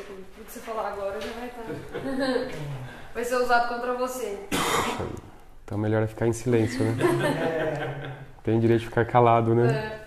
tudo que você falar agora já vai estar. Vai ser usado contra você. Então melhor é ficar em silêncio, né? Tem direito de ficar calado, né?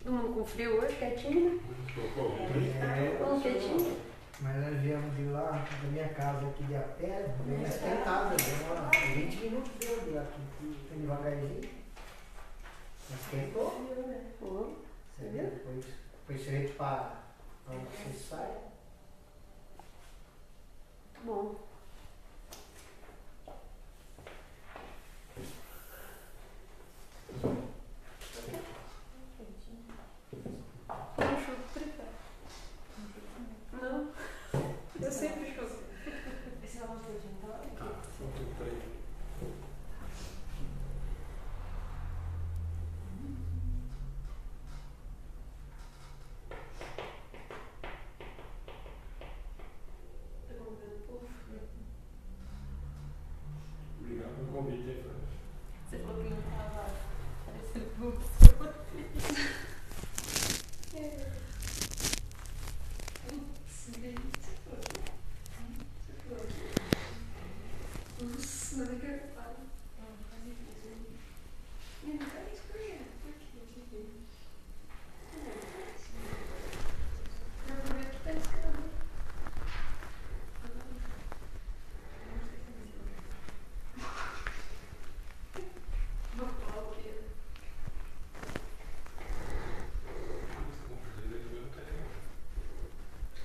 Todo mundo com frio hoje, quietinho, né? Vamos quietinho. Mas nós viemos de lá, da minha casa aqui de a pé, bem mais esquentada, demora 20 minutos deu de aqui, tem devagarzinho. Mas esquentou. Você vê? Depois você vem para onde você sai. Muito bom. Eu chuto tripé. Não, eu sempre chuto. Esse é o nosso jantar? Obrigado pelo convite aí, Fran. Você falou que não estava parecendo com você. Nossa, não é que eu falo. Não faz isso. Não faz isso por quê? Por quê? Não, por que tá escrevendo? Vou falar o quê?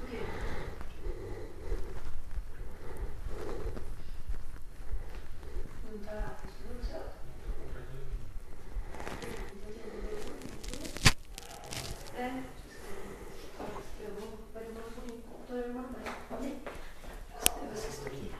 O quê? Não tá funcionando o seu? É. Eu vou. Vai demorar um pouquinho. Tô arrumando mais. Pode ir? Eu assisto aqui.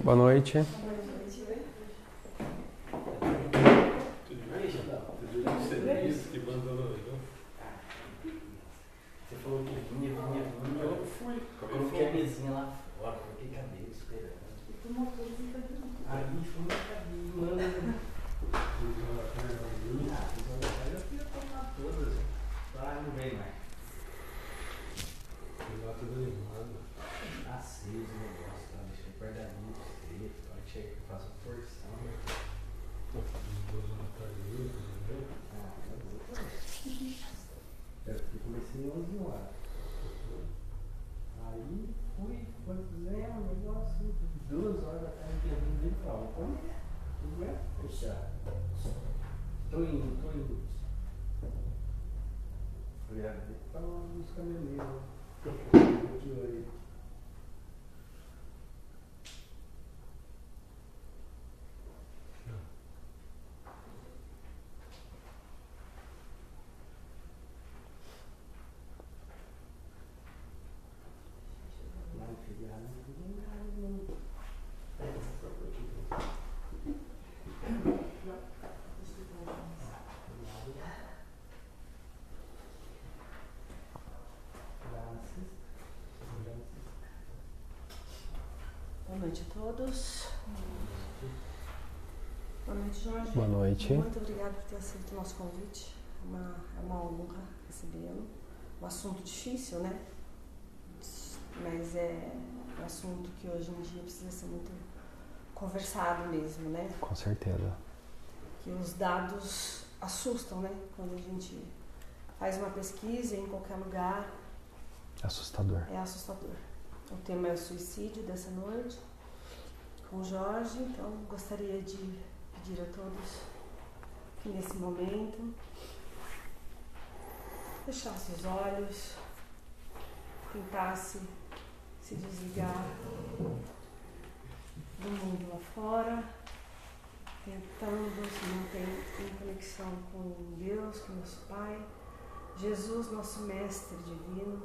Boa noite. Que abandonou, Você falou que vinha. eu fui. Coloquei a mesinha lá fora, coloquei cabelo esperando. Aí foi uma cabelo. Eu queria tomar todas. Não vem mais. Lá tudo animado. Aceso o negócio, tá? Deixei pergaminho preto. Aí chega que eu faço porção. Eu comecei 11 horas. Aí fui, fizemos o negócio, 2 horas da tarde, eu vim pra lá. Como é? Tudo é? Fechado. Tô indo. Falei, tá uns caminhoneiros. Continua aí. Boa noite a todos. Boa noite, Jorge. Boa noite. Muito obrigada por ter aceito o nosso convite. É uma honra recebê-lo. Um assunto difícil, né? mas é um assunto que hoje em dia precisa ser muito conversado mesmo, né? Com certeza. Que os dados assustam, né? Quando a gente faz uma pesquisa em qualquer lugar, Assustador. é assustador. O tema é o suicídio dessa noite, com o Jorge, então gostaria de pedir a todos que nesse momento fechasse os olhos, tentasse se desligar do mundo lá fora, tentando se manter em conexão com Deus, com nosso Pai, Jesus, nosso Mestre Divino,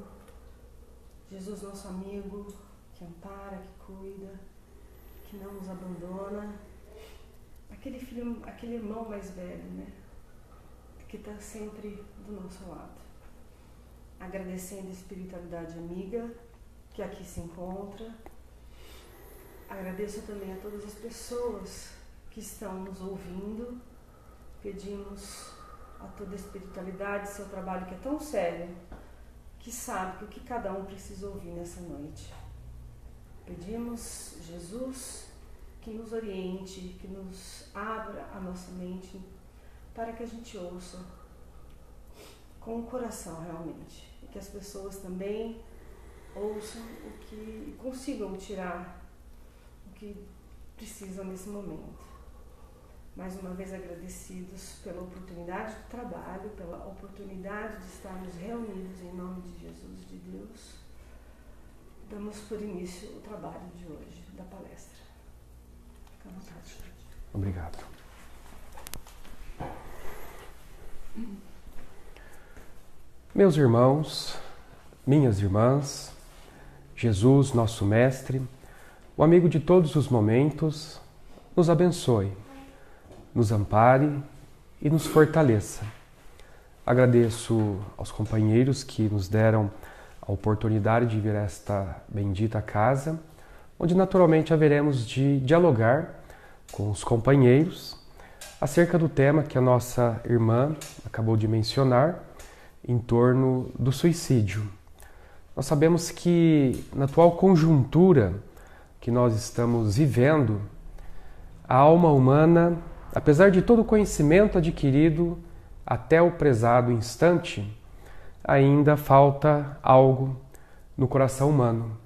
Jesus, nosso amigo, que ampara, que cuida, que não nos abandona, aquele filho, aquele irmão mais velho, né? Que está sempre do nosso lado. Agradecendo a espiritualidade amiga que aqui se encontra. Agradeço também a todas as pessoas que estão nos ouvindo. Pedimos a toda a espiritualidade, seu trabalho que é tão sério, que sabe o que cada um precisa ouvir nessa noite. Pedimos, Jesus, que nos oriente, que nos abra a nossa mente para que a gente ouça com o coração realmente. E que as pessoas também ouçam o que consigam tirar o que precisam nesse momento. Mais uma vez agradecidos pela oportunidade do trabalho, pela oportunidade de estarmos reunidos em nome de Jesus, de Deus. Damos por início o trabalho de hoje, da palestra. Fica à vontade. Obrigado. Meus irmãos, minhas irmãs, Jesus, nosso Mestre, o amigo de todos os momentos, nos abençoe, nos ampare e nos fortaleça. Agradeço aos companheiros que nos deram a oportunidade de vir a esta bendita casa, onde naturalmente haveremos de dialogar com os companheiros acerca do tema que a nossa irmã acabou de mencionar, em torno do suicídio. Nós sabemos que na atual conjuntura que nós estamos vivendo, a alma humana, apesar de todo o conhecimento adquirido até o prezado instante, ainda falta algo no coração humano,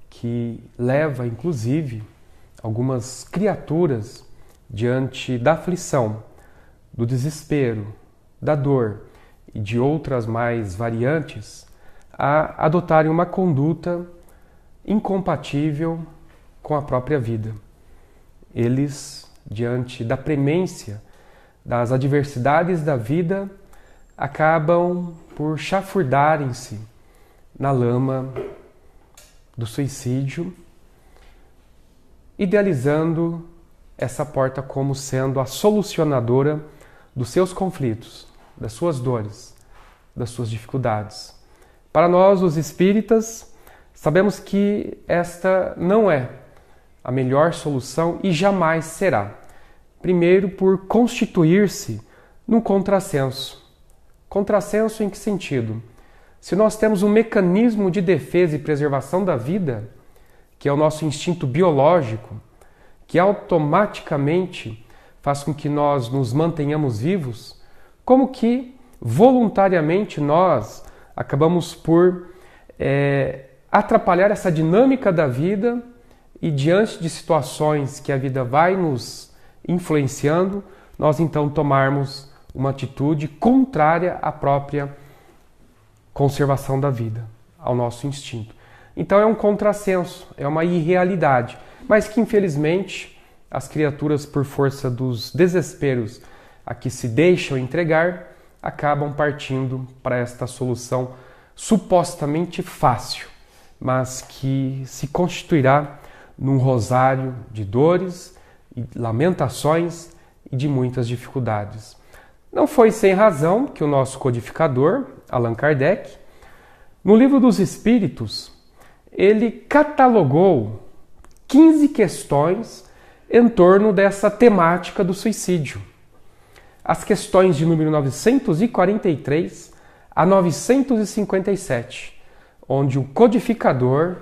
que leva, inclusive, algumas criaturas diante da aflição, do desespero, da dor e de outras mais variantes, a adotarem uma conduta incompatível com a própria vida. Eles, diante da premência das adversidades da vida, acabam por chafurdarem-se na lama do suicídio, idealizando essa porta como sendo a solucionadora dos seus conflitos, das suas dores, das suas dificuldades. Para nós, os espíritas, sabemos que esta não é a melhor solução e jamais será. Primeiro, por constituir-se num contrassenso. Contrassenso em que sentido? Se nós temos um mecanismo de defesa e preservação da vida, que é o nosso instinto biológico, que automaticamente faz com que nós nos mantenhamos vivos, como que voluntariamente nós acabamos por atrapalhar essa dinâmica da vida e diante de situações que a vida vai nos influenciando, nós então tomarmos uma atitude contrária à própria conservação da vida, ao nosso instinto. Então é um contrassenso, é uma irrealidade, mas que infelizmente as criaturas, por força dos desesperos a que se deixam entregar, acabam partindo para esta solução supostamente fácil, mas que se constituirá num rosário de dores e lamentações e de muitas dificuldades. Não foi sem razão que o nosso codificador, Allan Kardec, no Livro dos Espíritos, ele catalogou 15 questões em torno dessa temática do suicídio. As questões de número 943 a 957, onde o codificador,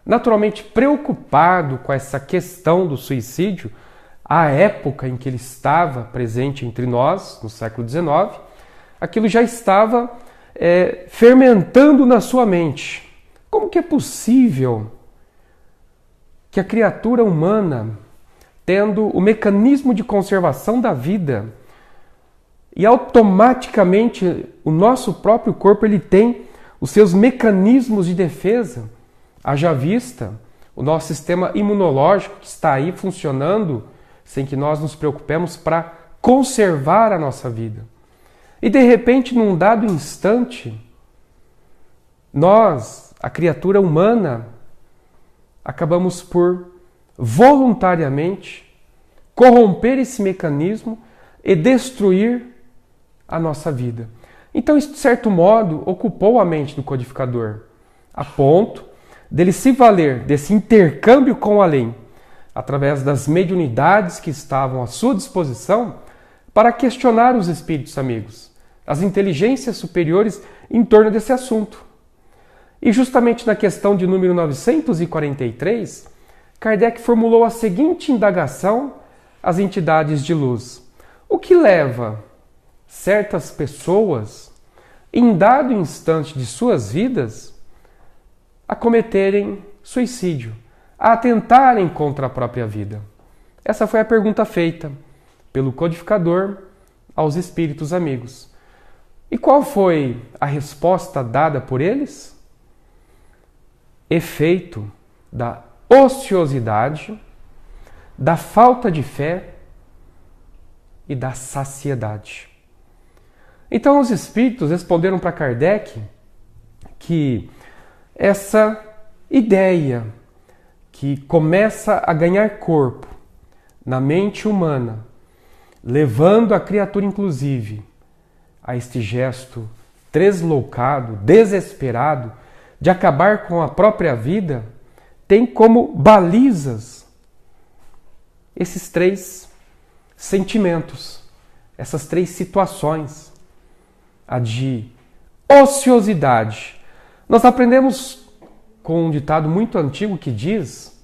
naturalmente preocupado com essa questão do suicídio, à época em que ele estava presente entre nós, no século XIX, aquilo já estava fermentando na sua mente. Como que é possível que a criatura humana, tendo o mecanismo de conservação da vida, e automaticamente o nosso próprio corpo ele tem os seus mecanismos de defesa, haja vista o nosso sistema imunológico que está aí funcionando sem que nós nos preocupemos para conservar a nossa vida. E de repente, num dado instante, nós, a criatura humana, acabamos por voluntariamente corromper esse mecanismo e destruir a nossa vida. Então, isso, de certo modo, ocupou a mente do codificador, a ponto dele se valer desse intercâmbio com o além, através das mediunidades que estavam à sua disposição, para questionar os espíritos amigos, as inteligências superiores em torno desse assunto. E justamente na questão de número 943, Kardec formulou a seguinte indagação às entidades de luz: o que leva certas pessoas, em dado instante de suas vidas, a cometerem suicídio, a atentarem contra a própria vida? Essa foi a pergunta feita pelo codificador aos espíritos amigos. E qual foi a resposta dada por eles? Efeito da ociosidade, da falta de fé e da saciedade. Então os espíritos responderam para Kardec que essa ideia que começa a ganhar corpo na mente humana, levando a criatura inclusive a este gesto tresloucado, desesperado, de acabar com a própria vida, tem como balizas esses três sentimentos, essas três situações. A de ociosidade. Nós aprendemos com um ditado muito antigo que diz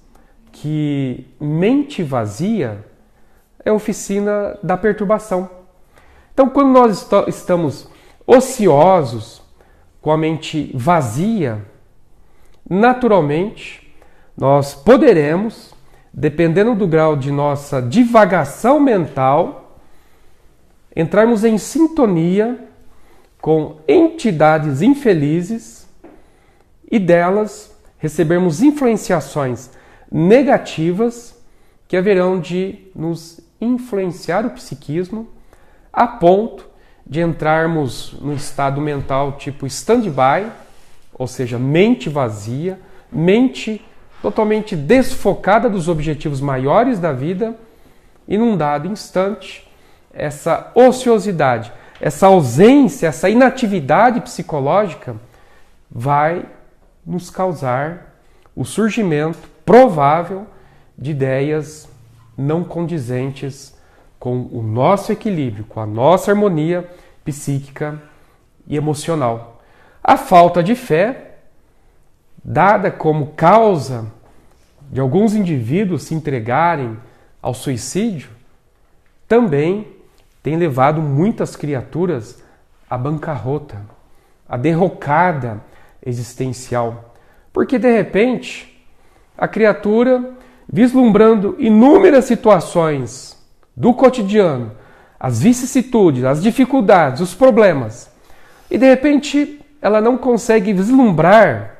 que mente vazia é oficina da perturbação. Então, quando nós estamos ociosos, com a mente vazia, naturalmente, nós poderemos, dependendo do grau de nossa divagação mental, entrarmos em sintonia com entidades infelizes e delas recebermos influenciações negativas que haverão de nos influenciar o psiquismo a ponto de entrarmos num estado mental tipo stand-by, ou seja, mente vazia, mente totalmente desfocada dos objetivos maiores da vida, e num dado instante, essa ociosidade, essa ausência, essa inatividade psicológica vai nos causar o surgimento provável de ideias não condizentes com o nosso equilíbrio, com a nossa harmonia psíquica e emocional. A falta de fé, dada como causa de alguns indivíduos se entregarem ao suicídio, também tem levado muitas criaturas à bancarrota, à derrocada existencial. Porque, de repente, a criatura, vislumbrando inúmeras situações do cotidiano, as vicissitudes, as dificuldades, os problemas, e de repente ela não consegue vislumbrar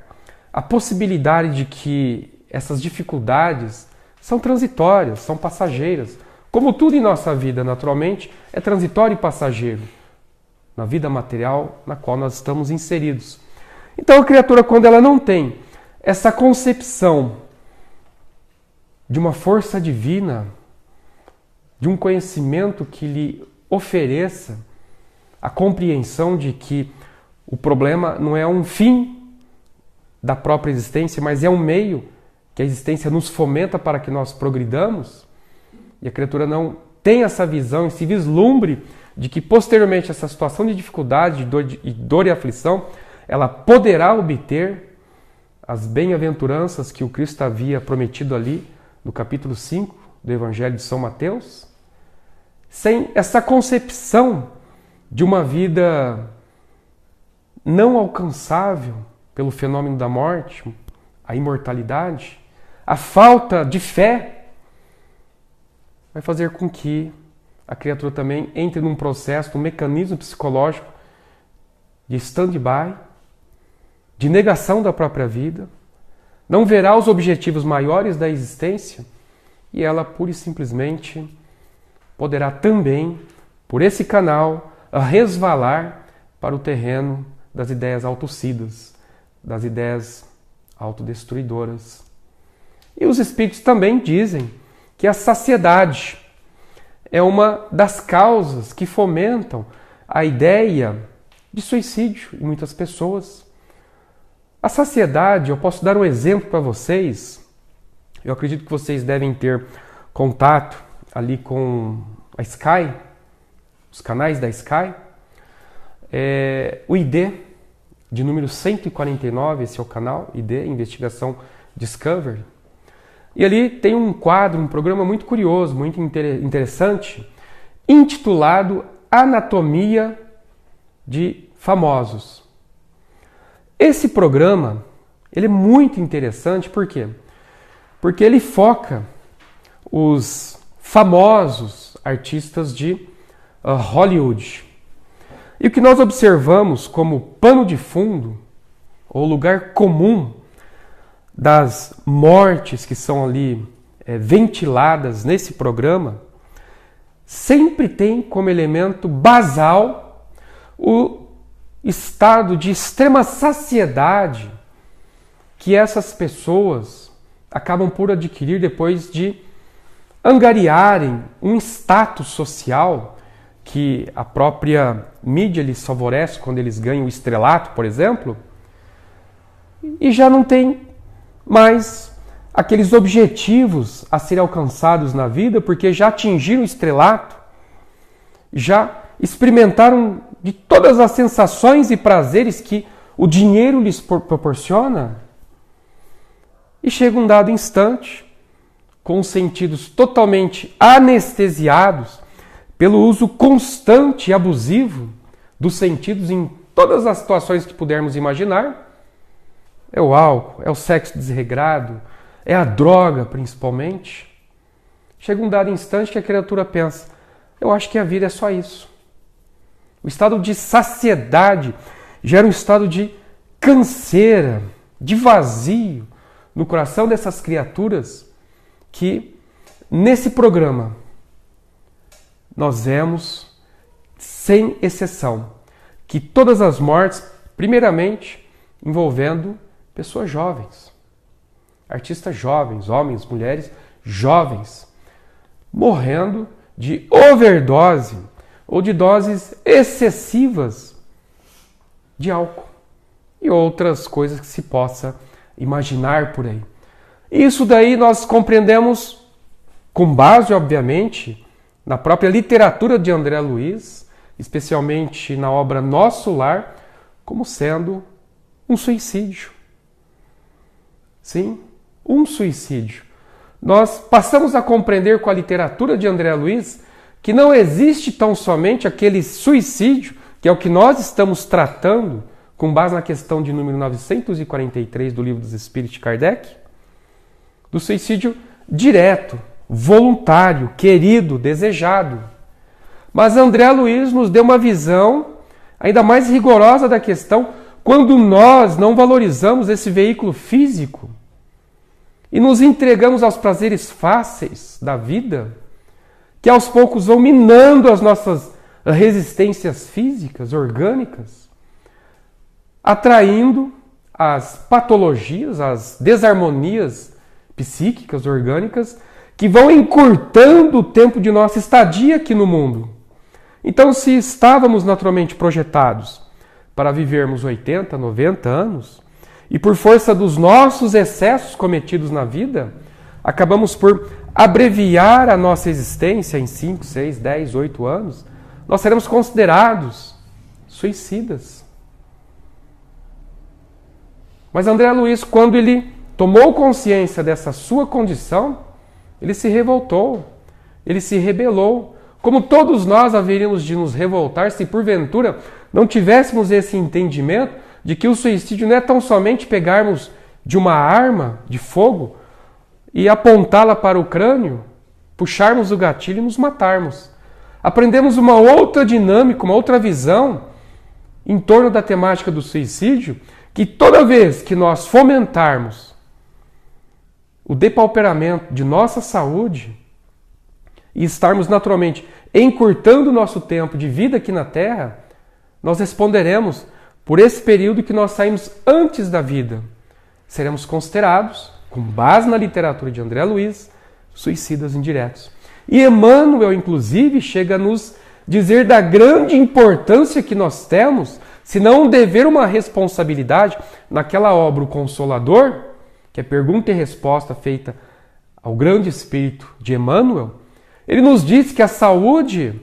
a possibilidade de que essas dificuldades são transitórias, são passageiras. Como tudo em nossa vida, naturalmente, é transitório e passageiro, na vida material na qual nós estamos inseridos. Então a criatura, quando ela não tem essa concepção de uma força divina, de um conhecimento que lhe ofereça a compreensão de que o problema não é um fim da própria existência, mas é um meio que a existência nos fomenta para que nós progridamos, e a criatura não tem essa visão, esse vislumbre de que posteriormente essa situação de dificuldade, de dor e aflição, ela poderá obter as bem-aventuranças que o Cristo havia prometido ali no capítulo 5 do Evangelho de São Mateus, sem essa concepção de uma vida não alcançável pelo fenômeno da morte, a imortalidade, a falta de fé, vai fazer com que a criatura também entre num processo, num mecanismo psicológico de stand-by, de negação da própria vida, não verá os objetivos maiores da existência e ela pura e simplesmente poderá também, por esse canal, resvalar para o terreno das ideias autocidas, das ideias autodestruidoras. E os espíritos também dizem que a saciedade é uma das causas que fomentam a ideia de suicídio em muitas pessoas. A saciedade, eu posso dar um exemplo para vocês. Eu acredito que vocês devem ter contato ali com a Sky, os canais da Sky. O ID, de número 149, esse é o canal, ID, Investigação Discovery. E ali tem um quadro, um programa muito curioso, muito interessante, intitulado Anatomia de Famosos. Esse programa, ele é muito interessante, por quê? Porque ele foca os famosos artistas de Hollywood. E o que nós observamos como pano de fundo, ou lugar comum das mortes que são ali ventiladas nesse programa, sempre tem como elemento basal o estado de extrema saciedade que essas pessoas acabam por adquirir depois de angariarem um status social que a própria mídia lhes favorece quando eles ganham o estrelato, por exemplo, e já não tem mais aqueles objetivos a serem alcançados na vida, porque já atingiram o estrelato, já experimentaram de todas as sensações e prazeres que o dinheiro lhes proporciona, e chega um dado instante, com os sentidos totalmente anestesiados pelo uso constante e abusivo dos sentidos em todas as situações que pudermos imaginar. É o álcool, é o sexo desregrado, é a droga principalmente. Chega um dado instante que a criatura pensa, eu acho que a vida é só isso. O estado de saciedade gera um estado de canseira, de vazio no coração dessas criaturas que, nesse programa, nós vemos, sem exceção, que todas as mortes, primeiramente, envolvendo pessoas jovens, artistas jovens, homens, mulheres jovens, morrendo de overdose ou de doses excessivas de álcool e outras coisas que se possa imaginar por aí. Isso daí nós compreendemos com base, obviamente, na própria literatura de André Luiz, especialmente na obra Nosso Lar, como sendo um suicídio. Sim, um suicídio. Nós passamos a compreender com a literatura de André Luiz que não existe tão somente aquele suicídio, que é o que nós estamos tratando, com base na questão de número 943 do Livro dos Espíritos de Kardec, do suicídio direto, voluntário, querido, desejado. Mas André Luiz nos deu uma visão ainda mais rigorosa da questão quando nós não valorizamos esse veículo físico e nos entregamos aos prazeres fáceis da vida, que aos poucos vão minando as nossas resistências físicas, orgânicas, atraindo as patologias, as desarmonias psíquicas, orgânicas, que vão encurtando o tempo de nossa estadia aqui no mundo. Então, se estávamos naturalmente projetados para vivermos 80, 90 anos, e por força dos nossos excessos cometidos na vida, acabamos por abreviar a nossa existência em 5, 6, 10, 8 anos, nós seremos considerados suicidas. Mas André Luiz, quando ele tomou consciência dessa sua condição, ele se revoltou, ele se rebelou. Como todos nós haveríamos de nos revoltar se porventura não tivéssemos esse entendimento de que o suicídio não é tão somente pegarmos de uma arma de fogo e apontá-la para o crânio, puxarmos o gatilho e nos matarmos. Aprendemos uma outra dinâmica, uma outra visão em torno da temática do suicídio, que toda vez que nós fomentarmos o depauperamento de nossa saúde e estarmos naturalmente encurtando o nosso tempo de vida aqui na Terra, nós responderemos por esse período que nós saímos antes da vida. Seremos considerados, com base na literatura de André Luiz, suicidas indiretos. E Emmanuel, inclusive, chega a nos dizer da grande importância que nós temos, se não um dever, uma responsabilidade, naquela obra O Consolador, que é pergunta e resposta feita ao grande espírito de Emmanuel. Ele nos diz que a saúde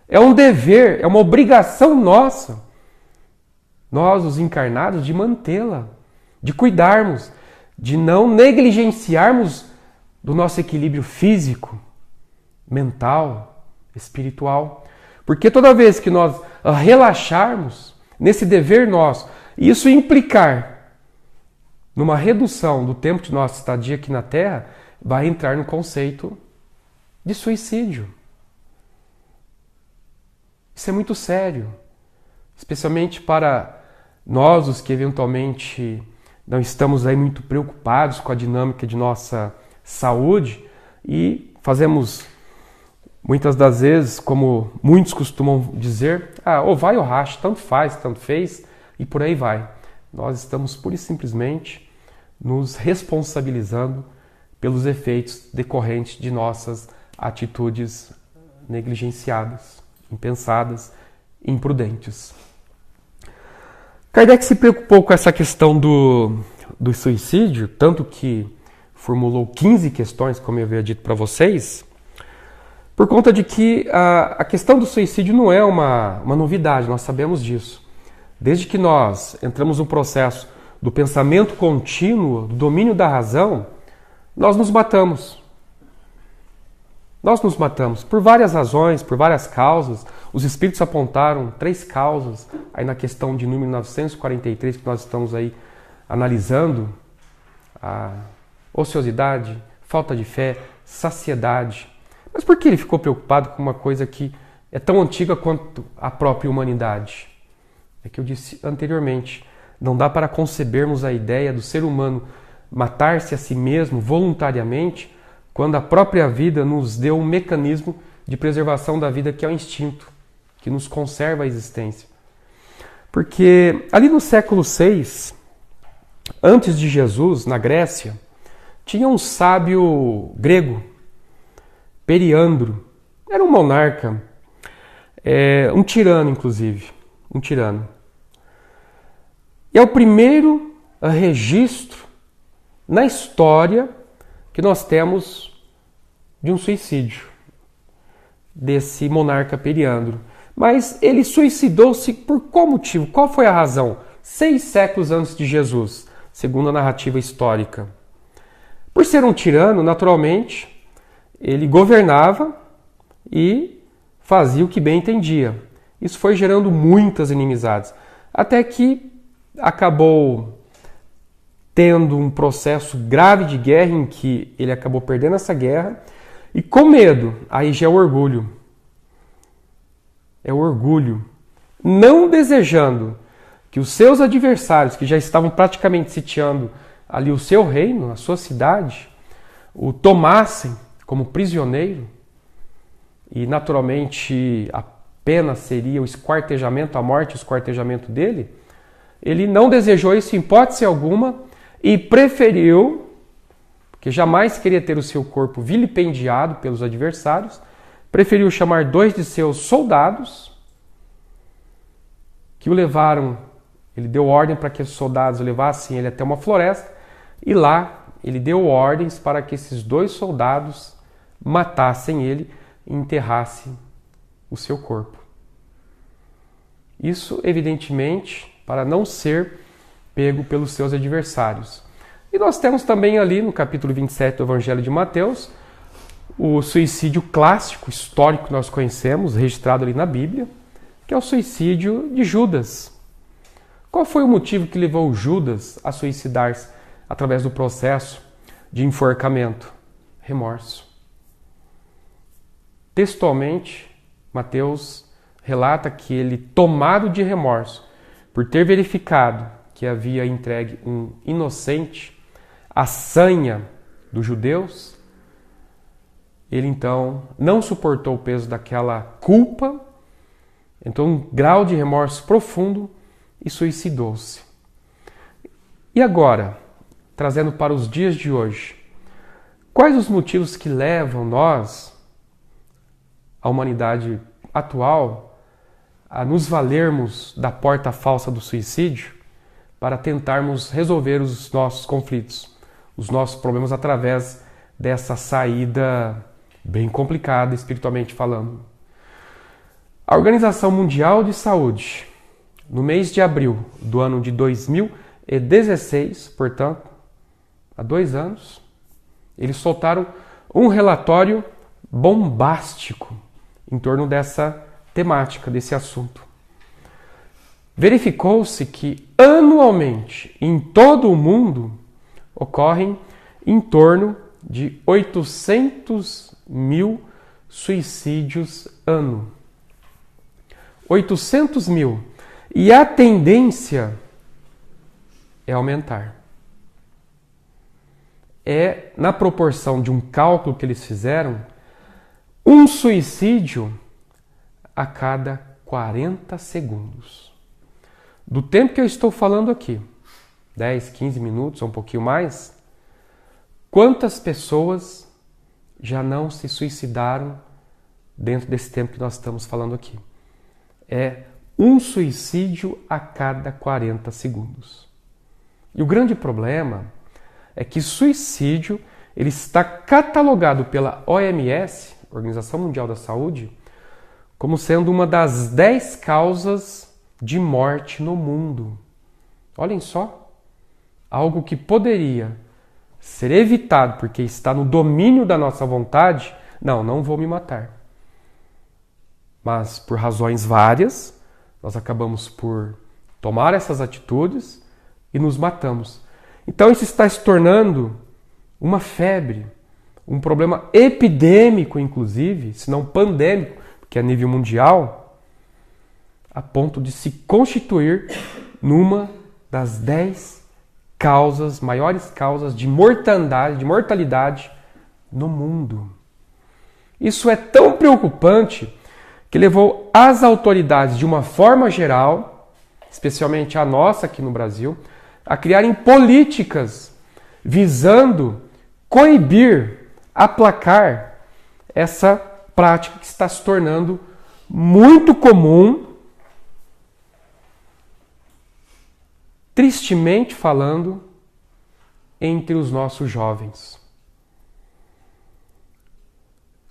é um dever, é uma obrigação nossa, nós, os encarnados, de mantê-la, de cuidarmos, de não negligenciarmos do nosso equilíbrio físico, mental, espiritual. Porque toda vez que nós relaxarmos nesse dever nosso, e isso implicar numa redução do tempo de nossa estadia aqui na Terra, vai entrar no conceito de suicídio. Isso é muito sério, especialmente para nós, os que eventualmente não estamos aí muito preocupados com a dinâmica de nossa saúde e fazemos muitas das vezes, como muitos costumam dizer, ou vai ou racha, tanto faz, tanto fez, e por aí vai. Nós estamos pura e simplesmente nos responsabilizando pelos efeitos decorrentes de nossas atitudes negligenciadas, impensadas, imprudentes. Kardec se preocupou com essa questão do suicídio, tanto que formulou 15 questões, como eu havia dito para vocês, por conta de que a questão do suicídio não é uma novidade, nós sabemos disso. Desde que nós entramos no processo do pensamento contínuo, do domínio da razão, nós nos matamos. Nós nos matamos por várias razões, por várias causas. Os espíritos apontaram 3 causas aí na questão de número 943 que nós estamos aí analisando: a ociosidade, falta de fé, saciedade. Mas por que ele ficou preocupado com uma coisa que é tão antiga quanto a própria humanidade? É que eu disse anteriormente, não dá para concebermos a ideia do ser humano matar-se a si mesmo voluntariamente quando a própria vida nos deu um mecanismo de preservação da vida que é o instinto, que nos conserva a existência. Porque ali no século VI, antes de Jesus, na Grécia, tinha um sábio grego, Periandro. Era um monarca, um tirano, inclusive. Um tirano. E é o primeiro registro na história que nós temos de um suicídio desse monarca Periandro. Mas ele suicidou-se por qual motivo? Qual foi a razão? 6 séculos antes de Jesus, segundo a narrativa histórica. Por ser um tirano, naturalmente, ele governava e fazia o que bem entendia. Isso foi gerando muitas inimizades, até que acabou tendo um processo grave de guerra em que ele acabou perdendo essa guerra e com medo, aí já é o orgulho. É o orgulho, não desejando que os seus adversários, que já estavam praticamente sitiando ali o seu reino, a sua cidade, o tomassem como prisioneiro, e naturalmente a pena seria o esquartejamento, a morte, o esquartejamento dele. Ele não desejou isso em hipótese alguma e preferiu, porque jamais queria ter o seu corpo vilipendiado pelos adversários, preferiu chamar 2 de seus soldados que o levaram, ele deu ordem para que os soldados levassem ele até uma floresta e lá ele deu ordens para que esses 2 soldados matassem ele e enterrassem o seu corpo. Isso, evidentemente, para não ser pego pelos seus adversários. E nós temos também ali no capítulo 27 do Evangelho de Mateus o suicídio clássico, histórico que nós conhecemos, registrado ali na Bíblia, que é o suicídio de Judas. Qual foi o motivo que levou Judas a suicidar-se através do processo de enforcamento? Remorso. Textualmente, Mateus relata que ele, tomado de remorso, por ter verificado que havia entregue um inocente à sanha dos judeus, ele então não suportou o peso daquela culpa, então um grau de remorso profundo e suicidou-se. E agora, trazendo para os dias de hoje, quais os motivos que levam nós, a humanidade atual, a nos valermos da porta falsa do suicídio para tentarmos resolver os nossos conflitos, os nossos problemas através dessa saída bem complicada espiritualmente falando? A Organização Mundial de Saúde, no mês de abril do ano de 2016, portanto, há 2 anos, eles soltaram um relatório bombástico em torno dessa temática, desse assunto. Verificou-se que anualmente, em todo o mundo, ocorrem em torno de 800 mil suicídios ano. 800 mil. E a tendência é aumentar. É, na proporção de um cálculo que eles fizeram, um suicídio a cada 40 segundos. Do tempo que eu estou falando aqui, 10, 15 minutos ou um pouquinho mais, quantas pessoas já não se suicidaram dentro desse tempo que nós estamos falando aqui? É um suicídio a cada 40 segundos. E o grande problema é que suicídio ele está catalogado pela OMS, Organização Mundial da Saúde, como sendo uma das 10 causas de morte no mundo. Olhem só, algo que poderia ser evitado porque está no domínio da nossa vontade. Não vou me matar. Mas por razões várias, nós acabamos por tomar essas atitudes e nos matamos. Então isso está se tornando uma febre, um problema epidêmico, inclusive, se não pandêmico, que é a nível mundial, a ponto de se constituir numa das 10 causas, maiores causas de mortalidade no mundo. Isso é tão preocupante que levou as autoridades, de uma forma geral, especialmente a nossa aqui no Brasil, a criarem políticas visando coibir, aplacar essa prática que está se tornando muito comum, tristemente falando, entre os nossos jovens.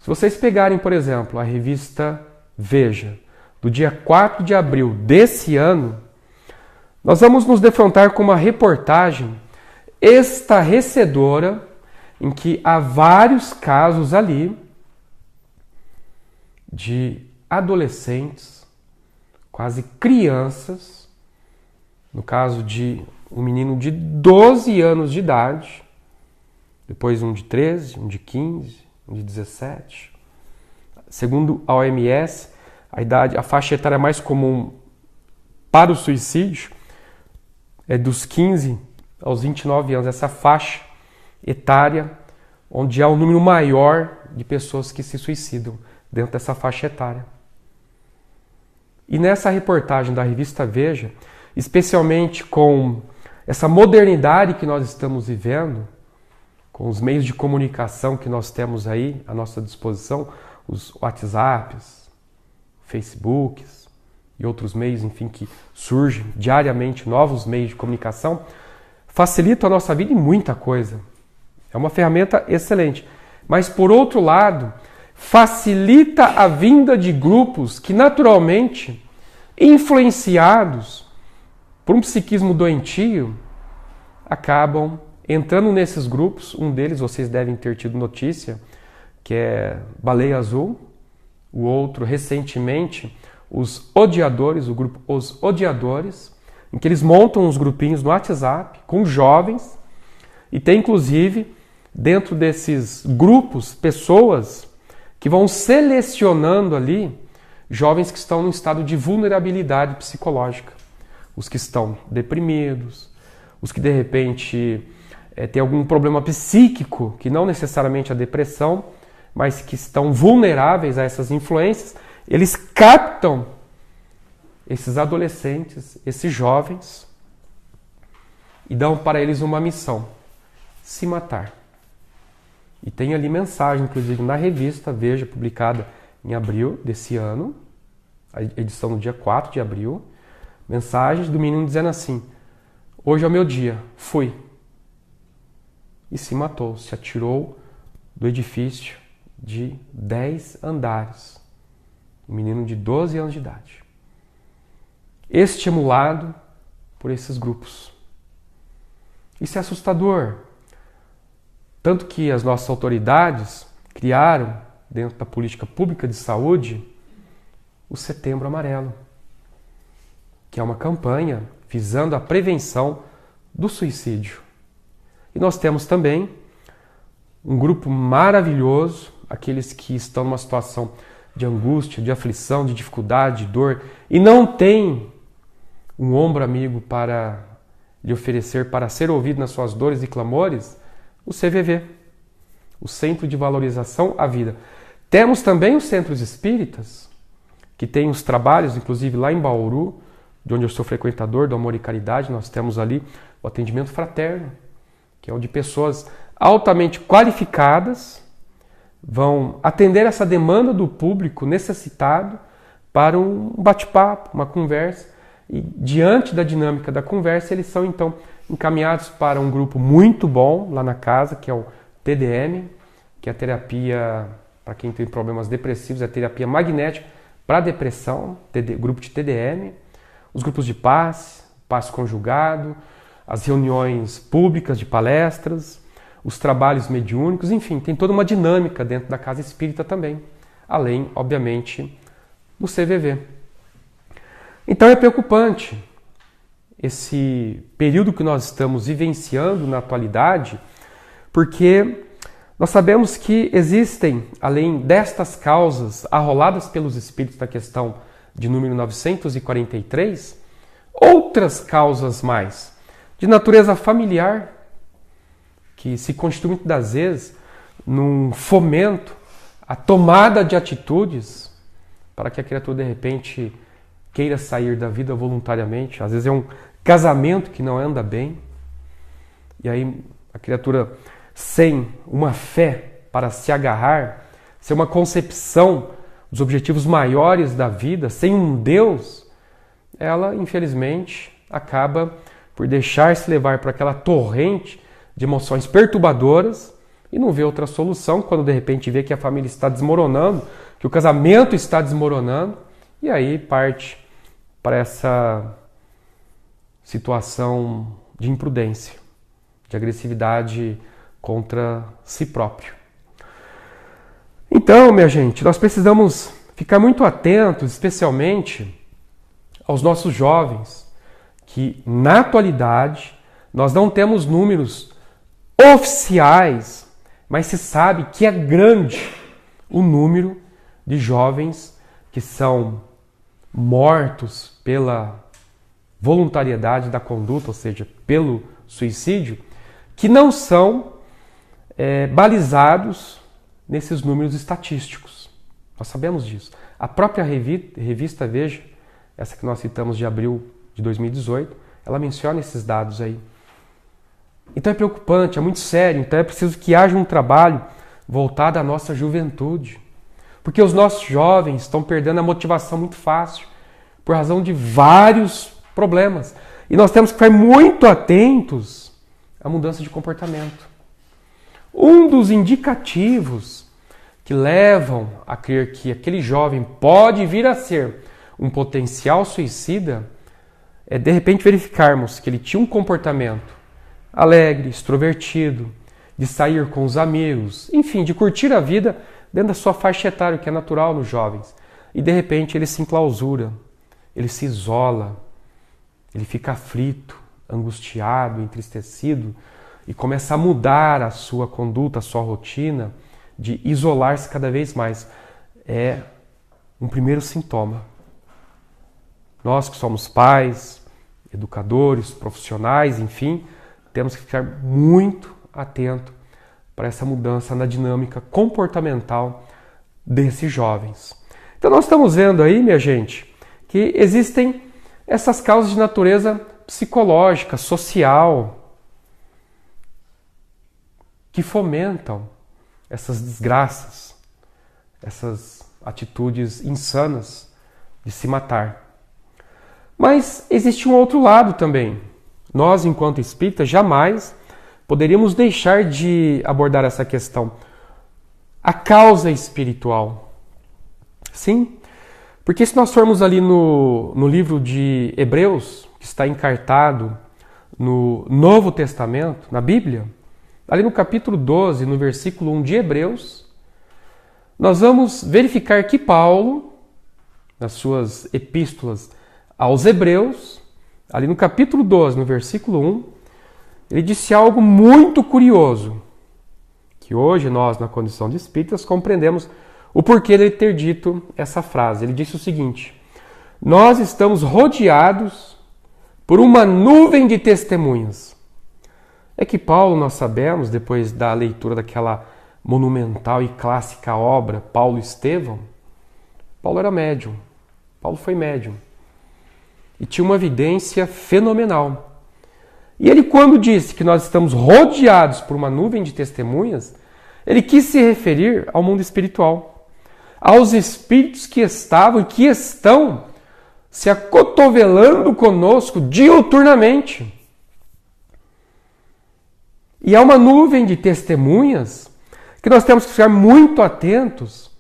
Se vocês pegarem, por exemplo, a revista Veja, do dia 4 de abril desse ano, nós vamos nos defrontar com uma reportagem estarrecedora em que há vários casos ali de adolescentes, quase crianças, no caso de um menino de 12 anos de idade, depois um de 13, um de 15, um de 17. Segundo a OMS, a faixa etária mais comum para o suicídio é dos 15 aos 29 anos, essa faixa etária onde há um número maior de pessoas que se suicidam dentro dessa faixa etária. E nessa reportagem da revista Veja, especialmente com essa modernidade que nós estamos vivendo, com os meios de comunicação que nós temos aí à nossa disposição, os WhatsApps, Facebooks e outros meios, enfim, que surgem diariamente, novos meios de comunicação, facilitam a nossa vida em muita coisa. É uma ferramenta excelente. Mas, por outro lado, facilita a vinda de grupos que, naturalmente, influenciados por um psiquismo doentio, acabam entrando nesses grupos. Um deles vocês devem ter tido notícia, que é Baleia Azul. O outro, recentemente, os Odiadores, o grupo Os Odiadores, em que eles montam uns grupinhos no WhatsApp com jovens, e tem inclusive dentro desses grupos pessoas que vão selecionando ali jovens que estão num estado de vulnerabilidade psicológica, os que estão deprimidos, os que de repente têm algum problema psíquico, que não necessariamente a depressão, mas que estão vulneráveis a essas influências. Eles captam esses adolescentes, esses jovens, e dão para eles uma missão: se matar. E tem ali mensagem, inclusive na revista Veja, publicada em abril desse ano, a edição no dia 4 de abril, mensagens do menino dizendo assim: hoje é o meu dia, fui. E se matou, se atirou do edifício de 10 andares. Um menino de 12 anos de idade. Estimulado por esses grupos. Isso é assustador. Tanto que as nossas autoridades criaram, dentro da política pública de saúde, o Setembro Amarelo, que é uma campanha visando a prevenção do suicídio. E nós temos também um grupo maravilhoso, aqueles que estão numa situação de angústia, de aflição, de dificuldade, de dor, e não têm um ombro amigo para lhe oferecer para ser ouvido nas suas dores e clamores, o CVV, o Centro de Valorização à Vida. Temos também os centros espíritas, que têm os trabalhos, inclusive lá em Bauru, de onde eu sou frequentador do Amor e Caridade, nós temos ali o atendimento fraterno, que é onde pessoas altamente qualificadas vão atender essa demanda do público necessitado para um bate-papo, uma conversa. E diante da dinâmica da conversa, eles são então encaminhados para um grupo muito bom lá na casa, que é o TDM, que é a terapia para quem tem problemas depressivos, é a terapia magnética para depressão, grupo de TDM, os grupos de paz conjugado, as reuniões públicas de palestras, os trabalhos mediúnicos, enfim, tem toda uma dinâmica dentro da casa espírita também, além, obviamente, do CVV. Então é preocupante esse período que nós estamos vivenciando na atualidade, porque nós sabemos que existem, além destas causas arroladas pelos espíritos da questão de número 943, outras causas mais, de natureza familiar, que se constitui muitas das vezes num fomento, a tomada de atitudes para que a criatura de repente queira sair da vida voluntariamente. Às vezes é um casamento que não anda bem, e aí a criatura, sem uma fé para se agarrar, sem uma concepção dos objetivos maiores da vida, sem um Deus, ela infelizmente acaba por deixar-se levar por aquela torrente de emoções perturbadoras e não vê outra solução quando de repente vê que a família está desmoronando, que o casamento está desmoronando, e aí parte para essa situação de imprudência, de agressividade contra si próprio. Então, minha gente, nós precisamos ficar muito atentos, especialmente aos nossos jovens, que na atualidade nós não temos números oficiais, mas se sabe que é grande o número de jovens que são mortos pela voluntariedade da conduta, ou seja, pelo suicídio, que não são balizados nesses números estatísticos. Nós sabemos disso. A própria revista Veja, essa que nós citamos de abril de 2018, ela menciona esses dados aí. Então é preocupante, é muito sério, então é preciso que haja um trabalho voltado à nossa juventude. Porque os nossos jovens estão perdendo a motivação muito fácil, por razão de vários problemas. E nós temos que ficar muito atentos à mudança de comportamento. Um dos indicativos que levam a crer que aquele jovem pode vir a ser um potencial suicida de repente verificarmos que ele tinha um comportamento alegre, extrovertido, de sair com os amigos, enfim, de curtir a vida dentro da sua faixa etária, que é natural nos jovens. E de repente ele se enclausura, ele se isola, ele fica aflito, angustiado, entristecido e começa a mudar a sua conduta, a sua rotina, de isolar-se cada vez mais. É um primeiro sintoma. Nós que somos pais, educadores, profissionais, enfim, temos que ficar muito atento para essa mudança na dinâmica comportamental desses jovens. Então nós estamos vendo aí, minha gente, que existem essas causas de natureza psicológica, social, que fomentam essas desgraças, essas atitudes insanas de se matar. Mas existe um outro lado também. Nós, enquanto espíritas, jamais poderíamos deixar de abordar essa questão. A causa espiritual. Sim, porque se nós formos ali no livro de Hebreus, que está encartado no Novo Testamento, na Bíblia, ali no capítulo 12, no versículo 1 de Hebreus, nós vamos verificar que Paulo, nas suas epístolas aos Hebreus, ali no capítulo 12, no versículo 1, ele disse algo muito curioso, que hoje nós, na condição de espíritas, compreendemos o porquê de ter dito essa frase. Ele disse o seguinte: nós estamos rodeados por uma nuvem de testemunhas. É que Paulo, nós sabemos, depois da leitura daquela monumental e clássica obra, Paulo e Estevão, Paulo era médium. Paulo foi médium. E tinha uma evidência fenomenal. E ele, quando disse que nós estamos rodeados por uma nuvem de testemunhas, ele quis se referir ao mundo espiritual, aos espíritos que estavam e que estão se acotovelando conosco diuturnamente. E há uma nuvem de testemunhas que nós temos que ficar muito atentos,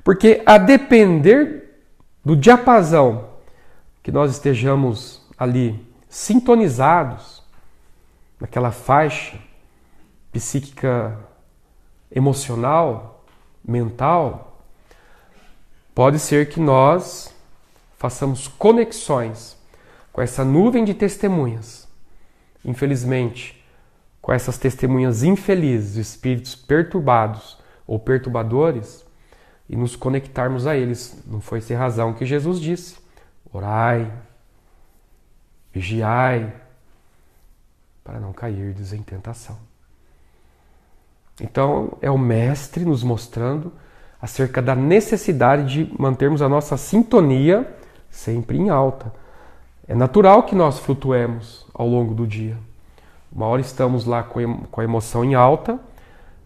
porque a depender do diapasão que nós estejamos ali sintonizados, naquela faixa psíquica, emocional, mental, pode ser que nós façamos conexões com essa nuvem de testemunhas. Infelizmente, com essas testemunhas infelizes, espíritos perturbados ou perturbadores, e nos conectarmos a eles. Não foi sem razão que Jesus disse: orai, vigiai, para não cairdes em tentação. Então, é o Mestre nos mostrando acerca da necessidade de mantermos a nossa sintonia sempre em alta. É natural que nós flutuemos ao longo do dia. Uma hora estamos lá com a emoção em alta,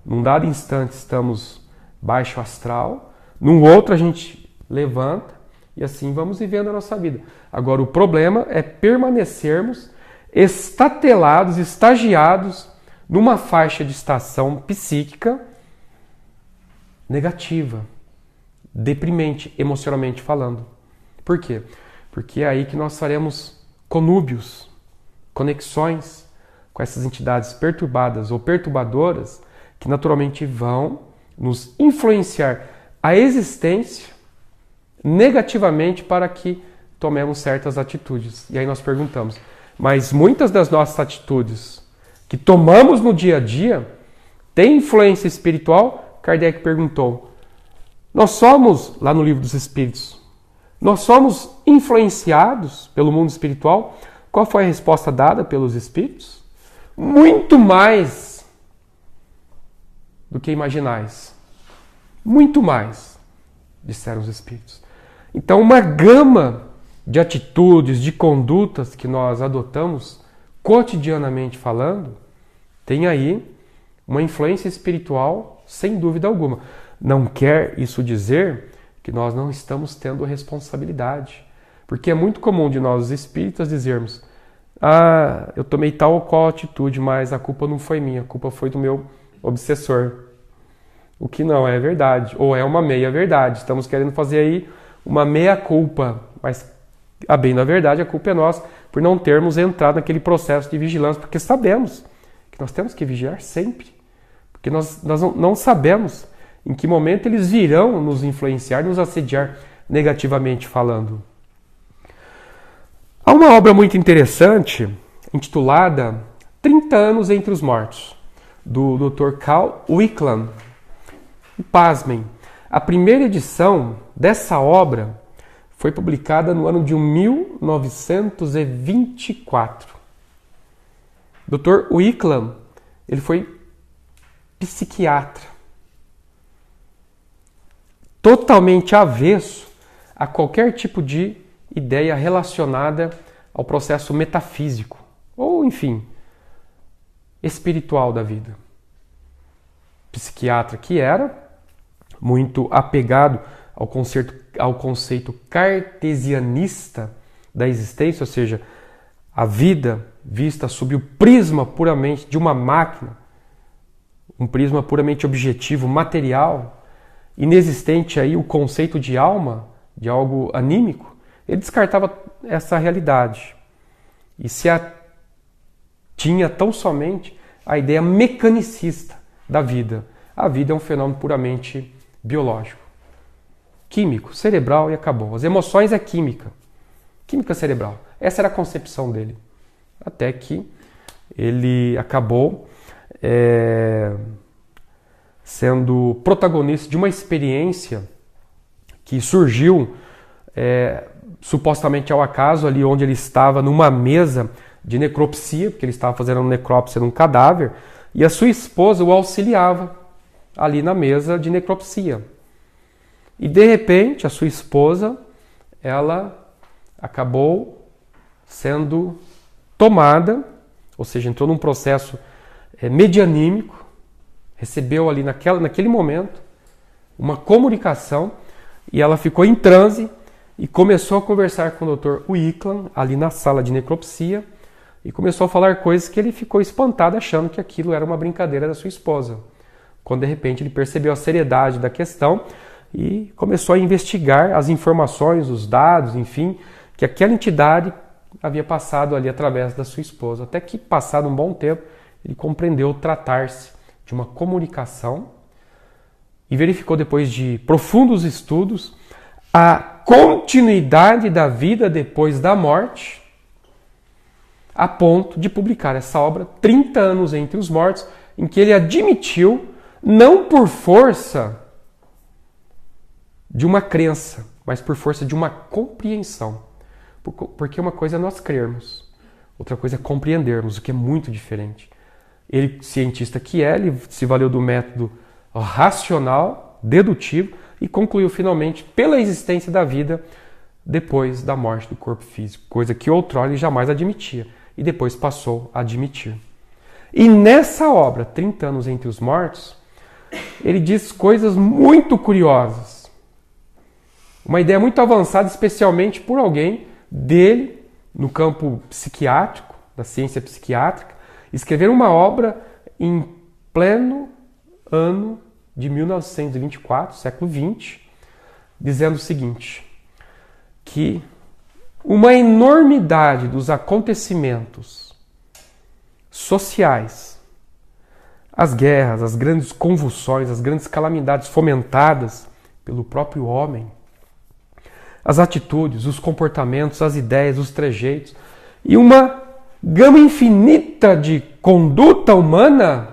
num dado instante estamos baixo astral, num outro a gente levanta e assim vamos vivendo a nossa vida. Agora, o problema é permanecermos estatelados, estagiados numa faixa de estação psíquica negativa, deprimente, emocionalmente falando. Por quê? Porque é aí que nós faremos conúbios, conexões com essas entidades perturbadas ou perturbadoras que naturalmente vão nos influenciar a existência negativamente para que tomemos certas atitudes. E aí nós perguntamos, mas muitas das nossas atitudes que tomamos no dia a dia têm influência espiritual? Kardec perguntou. Nós somos, lá no Livro dos Espíritos, nós somos influenciados pelo mundo espiritual? Qual foi a resposta dada pelos espíritos? Muito mais do que imaginais. Muito mais, disseram os espíritos. Então, uma gama de atitudes, de condutas que nós adotamos, cotidianamente falando, tem aí uma influência espiritual, sem dúvida alguma. Não quer isso dizer que nós não estamos tendo responsabilidade. Porque é muito comum de nós, os espíritas, dizermos: ah, eu tomei tal ou qual atitude, mas a culpa não foi minha, a culpa foi do meu obsessor. O que não é verdade, ou é uma meia-verdade. Estamos querendo fazer aí uma meia-culpa, mas, a bem da verdade, a culpa é nossa, por não termos entrado naquele processo de vigilância, porque sabemos que nós temos que vigiar sempre, porque nós não sabemos em que momento eles virão nos influenciar, nos assediar negativamente falando. Há uma obra muito interessante, intitulada 30 anos entre os mortos, do Dr. Cal Wickland. E pasmem, a primeira edição dessa obra foi publicada no ano de 1924. Dr. Wickland, ele foi psiquiatra, totalmente avesso a qualquer tipo de ideia relacionada ao processo metafísico, ou enfim, espiritual da vida. Psiquiatra que era, muito apegado ao conceito cartesianista da existência, ou seja, a vida vista sob o prisma puramente de uma máquina, um prisma puramente objetivo, material, inexistente aí o conceito de alma, de algo anímico, ele descartava essa realidade e tinha tão somente a ideia mecanicista da vida. A vida é um fenômeno puramente biológico, químico, cerebral e acabou. As emoções é química cerebral. Essa era a concepção dele. Até que ele acabou sendo protagonista de uma experiência que surgiu supostamente ao acaso, ali onde ele estava numa mesa de necropsia, porque ele estava fazendo uma necrópsia num cadáver, e a sua esposa o auxiliava ali na mesa de necropsia. E de repente a sua esposa, ela acabou sendo tomada, ou seja, entrou num processo medianímico, recebeu ali naquele momento uma comunicação e ela ficou em transe e começou a conversar com o Dr. Wickland ali na sala de necropsia e começou a falar coisas que ele ficou espantado achando que aquilo era uma brincadeira da sua esposa. Quando de repente ele percebeu a seriedade da questão e começou a investigar as informações, os dados, enfim, que aquela entidade havia passado ali através da sua esposa. Até que, passado um bom tempo, ele compreendeu tratar-se de uma comunicação e verificou, depois de profundos estudos, a continuidade da vida depois da morte, a ponto de publicar essa obra 30 anos entre os mortos, em que ele admitiu, não por força de uma crença, mas por força de uma compreensão. Porque uma coisa é nós crermos, outra coisa é compreendermos, o que é muito diferente. Ele, cientista que ele se valeu do método racional, dedutivo, e concluiu finalmente pela existência da vida depois da morte do corpo físico, coisa que outrora ele jamais admitia, e depois passou a admitir. E nessa obra, 30 anos entre os mortos, ele diz coisas muito curiosas. Uma ideia muito avançada, especialmente por alguém dele, no campo psiquiátrico, da ciência psiquiátrica, escrever uma obra em pleno ano de 1924, século XX, dizendo o seguinte, que uma enormidade dos acontecimentos sociais, as guerras, as grandes convulsões, as grandes calamidades fomentadas pelo próprio homem, as atitudes, os comportamentos, as ideias, os trejeitos e uma gama infinita de conduta humana,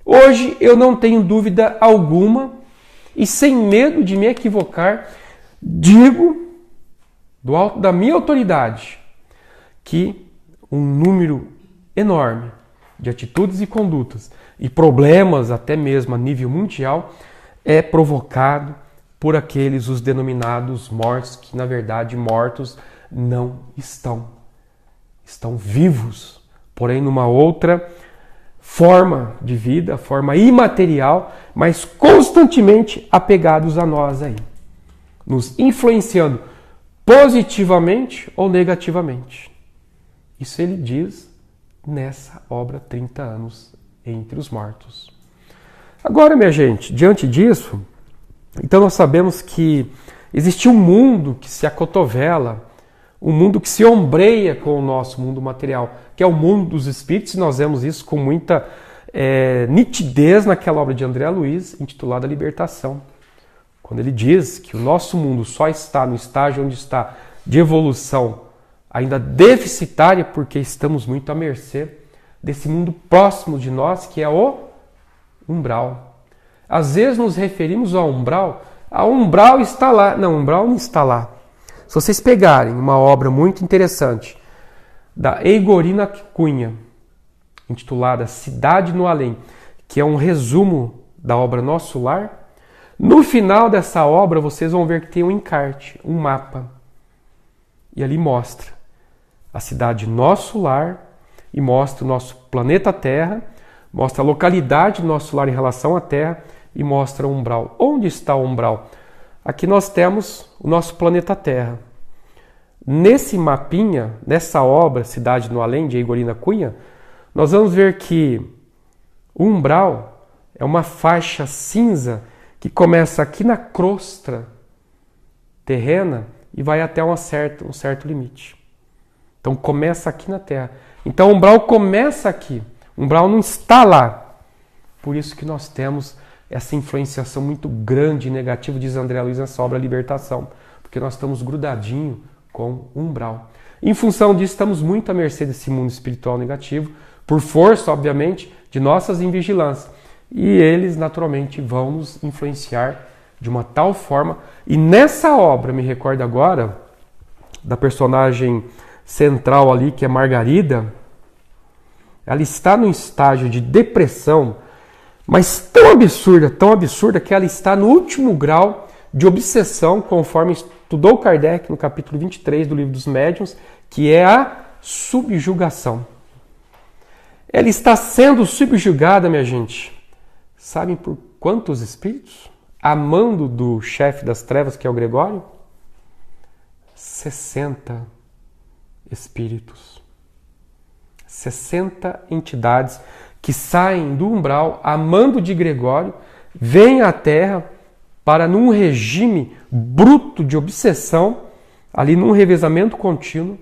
hoje eu não tenho dúvida alguma e sem medo de me equivocar, digo do alto da minha autoridade que um número enorme de atitudes e condutas e problemas até mesmo a nível mundial é provocado por aqueles os denominados mortos, que na verdade mortos não estão. Estão vivos, porém numa outra forma de vida, forma imaterial, mas constantemente apegados a nós aí, nos influenciando positivamente ou negativamente. Isso ele diz nessa obra 30 anos entre os mortos. Agora, minha gente, diante disso, então nós sabemos que existe um mundo que se acotovela, um mundo que se ombreia com o nosso mundo material, que é o mundo dos espíritos, e nós vemos isso com muita nitidez naquela obra de André Luiz, intitulada Libertação. Quando ele diz que o nosso mundo só está no estágio onde está de evolução ainda deficitária, porque estamos muito à mercê desse mundo próximo de nós, que é o umbral. Às vezes nos referimos ao umbral, está lá. Não, o umbral não está lá. Se vocês pegarem uma obra muito interessante da Eigorina Cunha, intitulada Cidade no Além, que é um resumo da obra Nosso Lar, no final dessa obra vocês vão ver que tem um encarte, um mapa. E ali mostra a cidade Nosso Lar e mostra o nosso planeta Terra, mostra a localidade do Nosso Lar em relação à Terra e mostra o umbral. Onde está o umbral? Aqui nós temos o nosso planeta Terra. Nesse mapinha, nessa obra Cidade no Além, de Eigorina Cunha, nós vamos ver que o umbral é uma faixa cinza que começa aqui na crosta terrena e vai até um certo limite. Então começa aqui na Terra. Então o umbral começa aqui. O umbral não está lá. Por isso que nós temos essa influenciação muito grande e negativa, diz André Luiz nessa obra Libertação. Porque nós estamos grudadinho com o umbral. Em função disso, estamos muito à mercê desse mundo espiritual negativo, por força, obviamente, de nossas invigilâncias. E eles, naturalmente, vão nos influenciar de uma tal forma. E nessa obra, me recordo agora, da personagem central ali, que é Margarida, ela está num estágio de depressão, mas tão absurda, que ela está no último grau de obsessão, conforme estudou Kardec no capítulo 23 do Livro dos Médiuns, que é a subjugação. Ela está sendo subjugada, minha gente. Sabem por quantos espíritos? A mando do chefe das trevas, que é o Gregório? 60 espíritos. 60 entidades que saem do umbral a mando de Gregório, vêm à Terra para, num regime bruto de obsessão, ali num revezamento contínuo,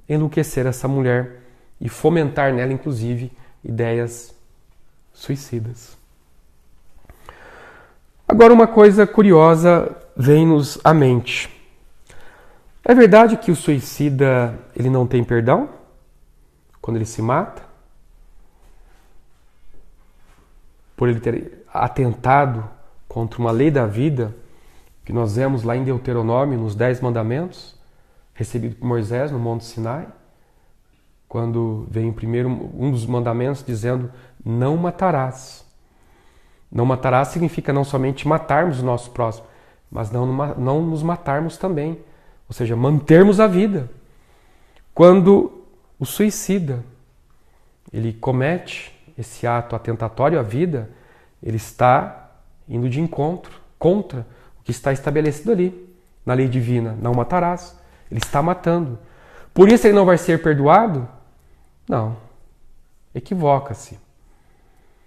enlouquecer essa mulher e fomentar nela, inclusive, ideias suicidas. Agora, uma coisa curiosa vem-nos à mente. É verdade que o suicida ele não tem perdão quando ele se mata? Por ele ter atentado contra uma lei da vida, que nós vemos lá em Deuteronômio, nos 10 mandamentos, recebido por Moisés no Monte Sinai, quando vem primeiro um dos mandamentos dizendo: não matarás. Não matarás significa não somente matarmos o nosso próximo, mas não nos matarmos também, ou seja, mantermos a vida. Quando o suicida ele comete esse ato atentatório à vida, ele está indo de encontro contra o que está estabelecido ali na lei divina: não matarás. Ele está matando. Por isso ele não vai ser perdoado? Não. Equivoca-se.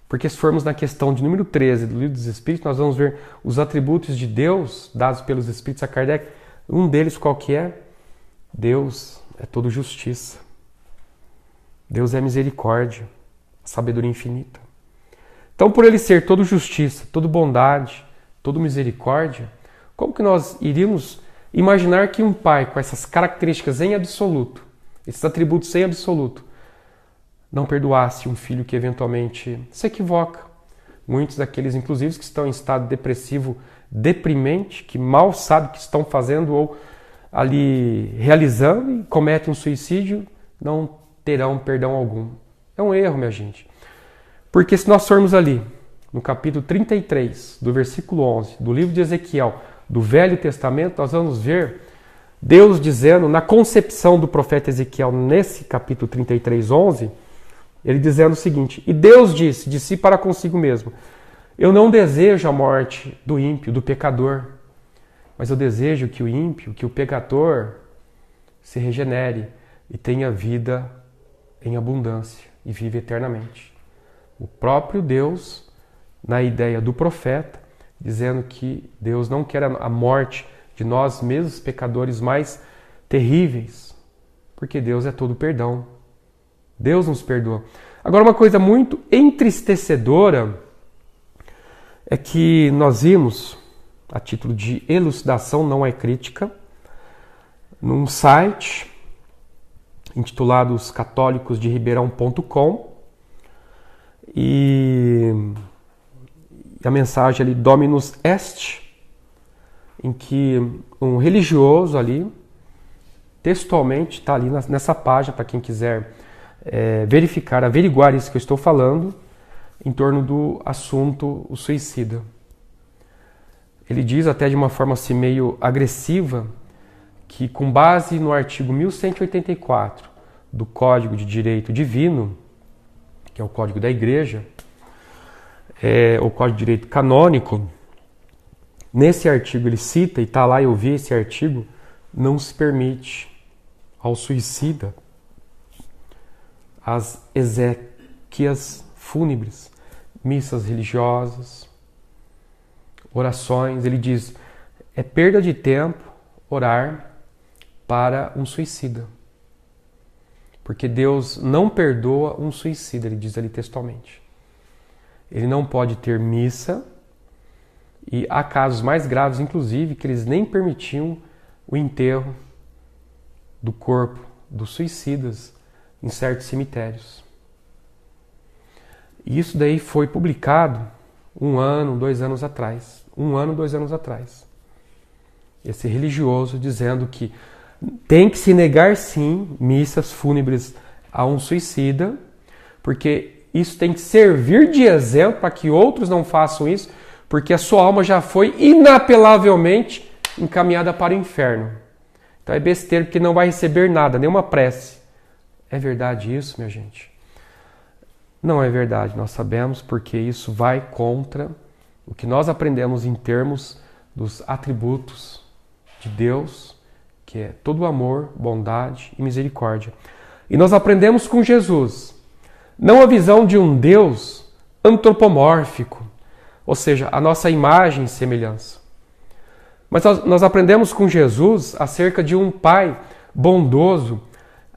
Porque se formos na questão de número 13 do Livro dos Espíritos, nós vamos ver os atributos de Deus dados pelos Espíritos a Kardec. Um deles qual que é? Deus é todo justiça. Deus é misericórdia, sabedoria infinita. Então, por ele ser todo justiça, todo bondade, todo misericórdia, como que nós iríamos imaginar que um pai com essas características em absoluto, esses atributos em absoluto, não perdoasse um filho que eventualmente se equivoca? Muitos daqueles, inclusive, que estão em estado depressivo deprimente, que mal sabem o que estão fazendo ou ali realizando e cometem um suicídio, não terão perdão algum. É um erro, minha gente. Porque se nós formos ali, no capítulo 33, do versículo 11, do livro de Ezequiel, do Velho Testamento, nós vamos ver Deus dizendo, na concepção do profeta Ezequiel, nesse capítulo 33, 11, ele dizendo o seguinte: e Deus disse de si para consigo mesmo: eu não desejo a morte do ímpio, do pecador, mas eu desejo que o ímpio, que o pecador se regenere e tenha vida em abundância e vive eternamente. O próprio Deus, na ideia do profeta, dizendo que Deus não quer a morte de nós mesmos, pecadores, mas terríveis, porque Deus é todo perdão. Deus nos perdoa. Agora, uma coisa muito entristecedora é que nós vimos, a título de elucidação, não é crítica, num site intitulado oscatolicosderibeirão.com, e a mensagem ali, Dominus Est, em que um religioso ali, textualmente, está ali nessa página, para quem quiser verificar, averiguar isso que eu estou falando, em torno do assunto o suicida. Ele diz até de uma forma assim meio agressiva que, com base no artigo 1184 do Código de Direito Divino, que é o Código da Igreja, o Código de Direito Canônico, nesse artigo ele cita, e está lá, eu vi esse artigo, não se permite ao suicida as exéquias fúnebres, missas religiosas, orações. Ele diz, é perda de tempo orar para um suicida. Porque Deus não perdoa um suicida, ele diz ali textualmente. Ele não pode ter missa, e há casos mais graves, inclusive, que eles nem permitiam o enterro do corpo dos suicidas em certos cemitérios. E isso daí foi publicado 1 ano, 2 anos atrás. 1 ano, 2 anos atrás. Esse religioso dizendo que tem que se negar sim missas fúnebres a um suicida, porque isso tem que servir de exemplo para que outros não façam isso, porque a sua alma já foi inapelavelmente encaminhada para o inferno. Então é besteira, porque não vai receber nada, nenhuma prece. É verdade isso, minha gente? Não é verdade, nós sabemos, porque isso vai contra o que nós aprendemos em termos dos atributos de Deus, que é todo amor, bondade e misericórdia. E nós aprendemos com Jesus, não a visão de um Deus antropomórfico, ou seja, a nossa imagem e semelhança. Mas nós aprendemos com Jesus acerca de um Pai bondoso,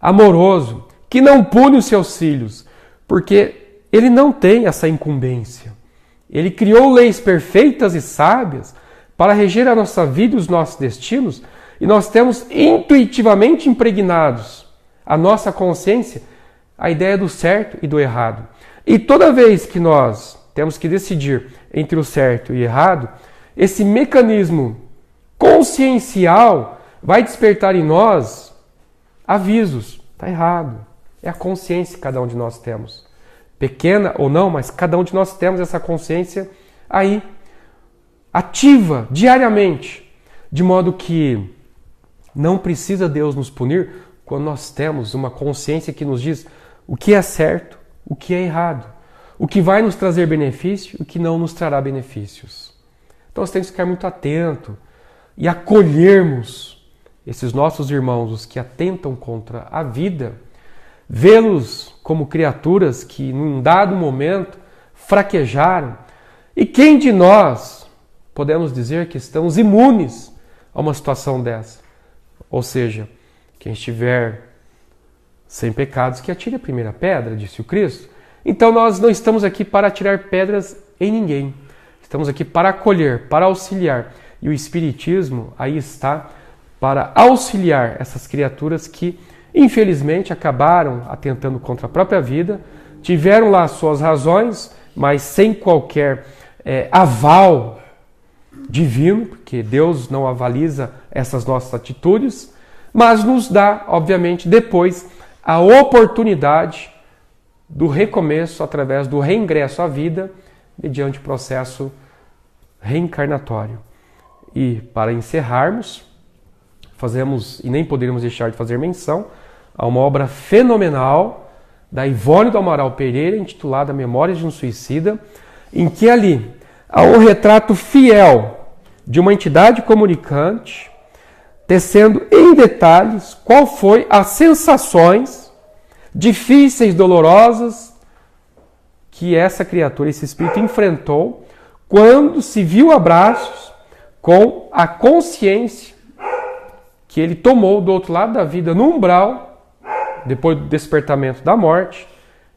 amoroso, que não pune os seus filhos, porque Ele não tem essa incumbência. Ele criou leis perfeitas e sábias para reger a nossa vida e os nossos destinos, e nós temos intuitivamente impregnados a nossa consciência a ideia do certo e do errado. E toda vez que nós temos que decidir entre o certo e o errado, esse mecanismo consciencial vai despertar em nós avisos. Está errado. É a consciência que cada um de nós temos. Pequena ou não, mas cada um de nós temos essa consciência aí, ativa, diariamente. De modo que não precisa Deus nos punir quando nós temos uma consciência que nos diz o que é certo, o que é errado, o que vai nos trazer benefício e o que não nos trará benefícios. Então nós temos que ficar muito atento e acolhermos esses nossos irmãos, os que atentam contra a vida, vê-los como criaturas que, num dado momento, fraquejaram. E quem de nós podemos dizer que estamos imunes a uma situação dessa? Ou seja, quem estiver sem pecados, que atire a primeira pedra, disse o Cristo. Então nós não estamos aqui para atirar pedras em ninguém. Estamos aqui para acolher, para auxiliar. E o Espiritismo aí está para auxiliar essas criaturas que, infelizmente, acabaram atentando contra a própria vida, tiveram lá suas razões, mas sem qualquer aval divino, porque Deus não avaliza essas nossas atitudes, mas nos dá, obviamente, depois a oportunidade do recomeço através do reingresso à vida, mediante o processo reencarnatório. E para encerrarmos, fazemos, e nem poderíamos deixar de fazer menção, a uma obra fenomenal da Ivone do Amaral Pereira, intitulada Memórias de um Suicida, em que ali há um retrato fiel de uma entidade comunicante, tecendo em detalhes qual foi as sensações difíceis, dolorosas, que essa criatura, esse espírito, enfrentou quando se viu a braços com a consciência que ele tomou do outro lado da vida, no umbral, depois do despertamento da morte,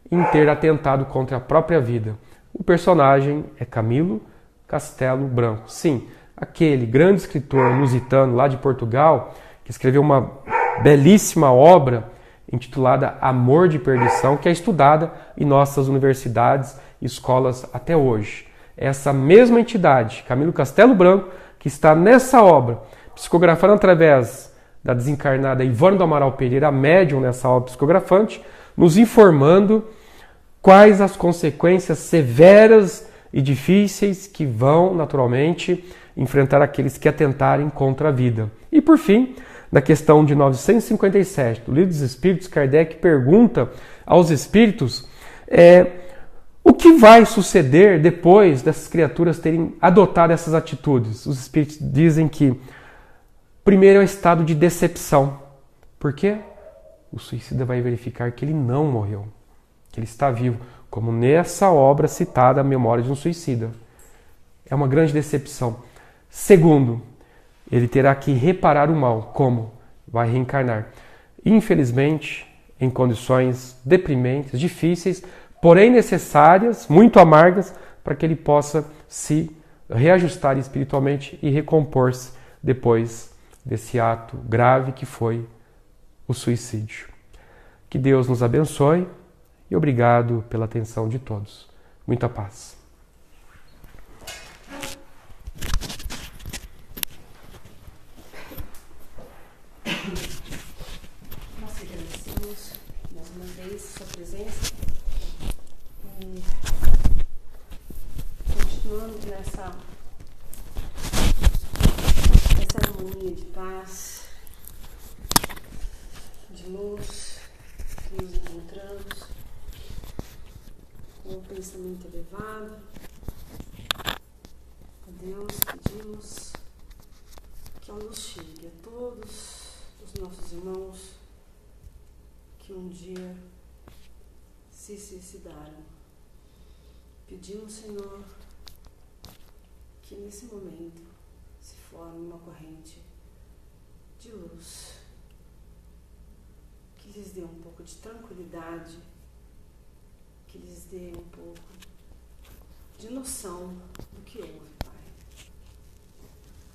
em ter atentado contra a própria vida. O personagem é Camilo Castelo Branco. Sim, aquele grande escritor lusitano lá de Portugal, que escreveu uma belíssima obra intitulada Amor de Perdição, que é estudada em nossas universidades e escolas até hoje. Essa mesma entidade, Camilo Castelo Branco, que está nessa obra, psicografando através da desencarnada Ivone do Amaral Pereira, médium nessa obra psicografante, nos informando quais as consequências severas e difíceis que vão, naturalmente, enfrentar aqueles que atentarem contra a vida. E, por fim, na questão de 957 do Livro dos Espíritos, Kardec pergunta aos espíritos o que vai suceder depois dessas criaturas terem adotado essas atitudes. Os espíritos dizem que primeiro é o estado de decepção. Por quê? O suicida vai verificar que ele não morreu, que ele está vivo, como nessa obra citada, A Memória de um Suicida. É uma grande decepção. Segundo, ele terá que reparar o mal. Como? Vai reencarnar. Infelizmente, em condições deprimentes, difíceis, porém necessárias, muito amargas, para que ele possa se reajustar espiritualmente e recompor-se depois desse ato grave que foi o suicídio. Que Deus nos abençoe e obrigado pela atenção de todos. Muita paz. Nós agradecemos mais uma vez sua presença e continuando nessa harmonia de paz, de luz que nos encontramos, com o pensamento elevado. A Deus pedimos que a luz chegue a todos os nossos irmãos que um dia se suicidaram. Pedimos, Senhor, que nesse momento se forme uma corrente de luz que lhes dê um pouco de tranquilidade, que lhes dê um pouco de noção do que houve, Pai.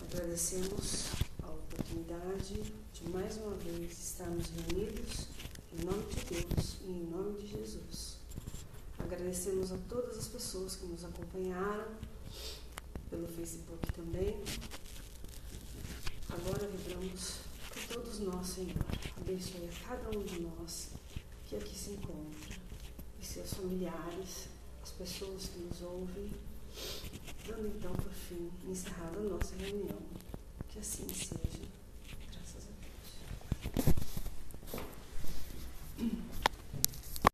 Agradecemos a oportunidade de mais uma vez estarmos reunidos em nome de Deus e em nome de Jesus. Agradecemos a todas as pessoas que nos acompanharam pelo Facebook também. Agora vibramos por todos nós, Senhor. Abençoe a cada um de nós que aqui se encontra, e seus familiares, as pessoas que nos ouvem, dando então por fim encerrada a nossa reunião. Que assim seja.